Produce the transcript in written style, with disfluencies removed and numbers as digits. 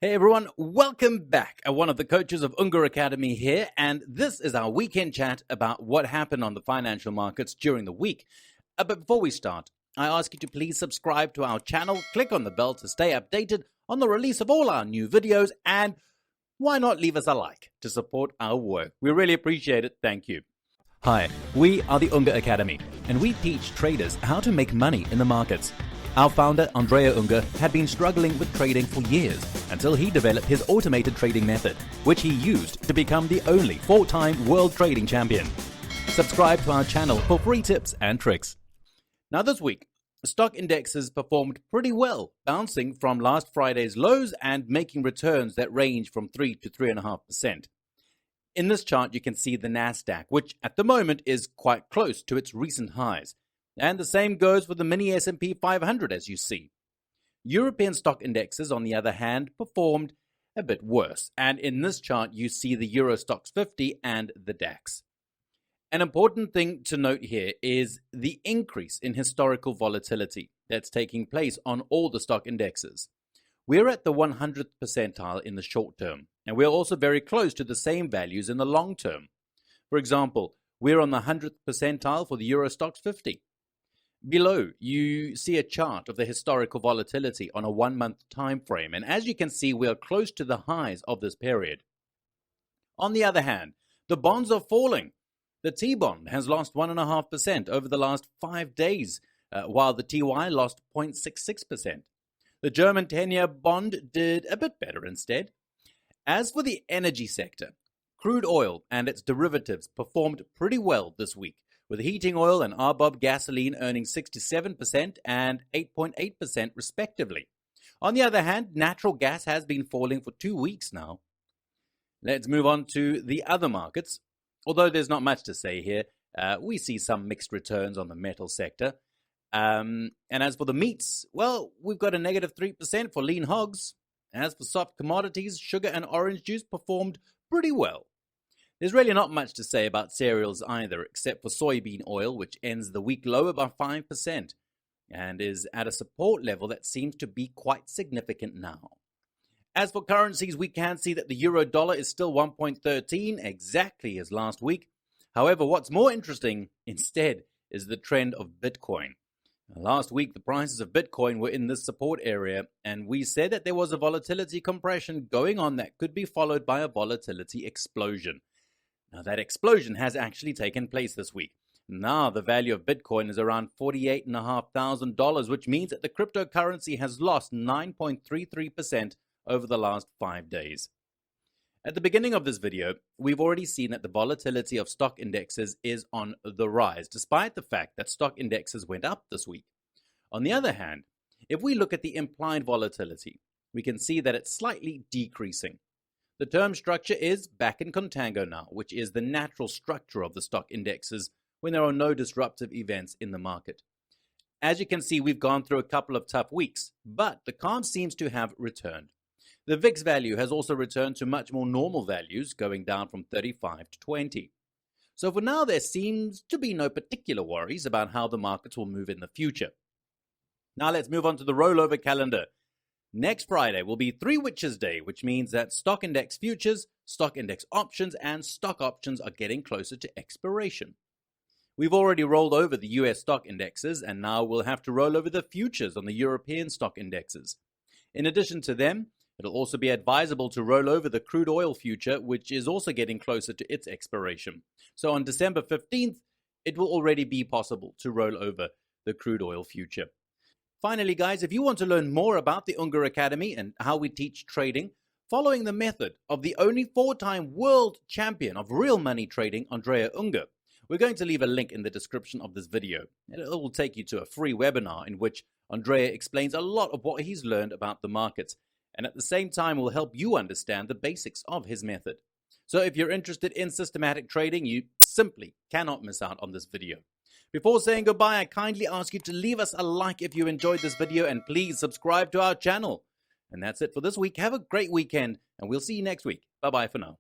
Hey everyone, welcome back. One of the coaches of UNGER Academy here, and this is our weekend chat about what happened on the financial markets during the week. But before we start, I ask you to please subscribe to our channel, click on the bell to stay updated on the release of all our new videos, and why not leave us a like to support our work? We really appreciate it. Thank you. Hi, we are the UNGER Academy, and we teach traders how to make money in the markets. Our founder, Andrea Unger, had been struggling with trading for years until he developed his automated trading method, which he used to become the only 4-time world trading champion. Subscribe to our channel for free tips and tricks. Now this week, stock indexes performed pretty well, bouncing from last Friday's lows and making returns that range from 3 to 3.5%. In this chart, you can see the Nasdaq, which at the moment is quite close to its recent highs. And the same goes for the mini S&P 500, as you see. European stock indexes, on the other hand, performed a bit worse. And in this chart, you see the Euro Stoxx 50 and the DAX. An important thing to note here is the increase in historical volatility that's taking place on all the stock indexes. We're at the 100th percentile in the short term, and we're also very close to the same values in the long term. For example, we're on the 100th percentile for the Euro Stoxx 50. Below, you see a chart of the historical volatility on a 1-month time frame, and as you can see, we are close to the highs of this period. On the other hand, the bonds are falling. The T-bond has lost 1.5% over the last 5 days, while the TY lost 0.66%. The German 10-year bond did a bit better instead. As for the energy sector, crude oil and its derivatives performed pretty well this week, with heating oil and RBOB gasoline earning 67% and 8.8% respectively. On the other hand, natural gas has been falling for 2 weeks now. Let's move on to the other markets. Although there's not much to say here, we see some mixed returns on the metal sector. And as for the meats, well, we've got a negative 3% for lean hogs. As for soft commodities, sugar and orange juice performed pretty well. There's really not much to say about cereals either, except for soybean oil, which ends the week lower by 5% and is at a support level that seems to be quite significant now. As for currencies, we can see that the euro dollar is still 1.13, exactly as last week. However, what's more interesting instead is the trend of Bitcoin. Last week, the prices of Bitcoin were in this support area, and we said that there was a volatility compression going on that could be followed by a volatility explosion. Now, that explosion has actually taken place this week. Now, the value of Bitcoin is around $48,500, which means that the cryptocurrency has lost 9.33% over the last 5 days. At the beginning of this video, we've already seen that the volatility of stock indexes is on the rise, despite the fact that stock indexes went up this week. On the other hand, if we look at the implied volatility, we can see that it's slightly decreasing. The term structure is back in contango now, which is the natural structure of the stock indexes when there are no disruptive events in the market. As you can see, we've gone through a couple of tough weeks, but the calm seems to have returned. The VIX value has also returned to much more normal values, going down from 35 to 20. So for now, there seems to be no particular worries about how the markets will move in the future. Now let's move on to the rollover calendar. Next Friday will be Three Witches Day, which means that stock index futures, stock index options, and stock options are getting closer to expiration. We've already rolled over the US stock indexes, and now we'll have to roll over the futures on the European stock indexes. In addition to them, it'll also be advisable to roll over the crude oil future, which is also getting closer to its expiration. So on December 15th, it will already be possible to roll over the crude oil future. Finally, guys, if you want to learn more about the UNGER Academy and how we teach trading, following the method of the only 4-time world champion of real money trading, Andrea Unger, we're going to leave a link in the description of this video. And it will take you to a free webinar in which Andrea explains a lot of what he's learned about the markets, and at the same time will help you understand the basics of his method. So if you're interested in systematic trading, you simply cannot miss out on this video. Before saying goodbye, I kindly ask you to leave us a like if you enjoyed this video, and please subscribe to our channel. And that's it for this week. Have a great weekend, and we'll see you next week. Bye-bye for now.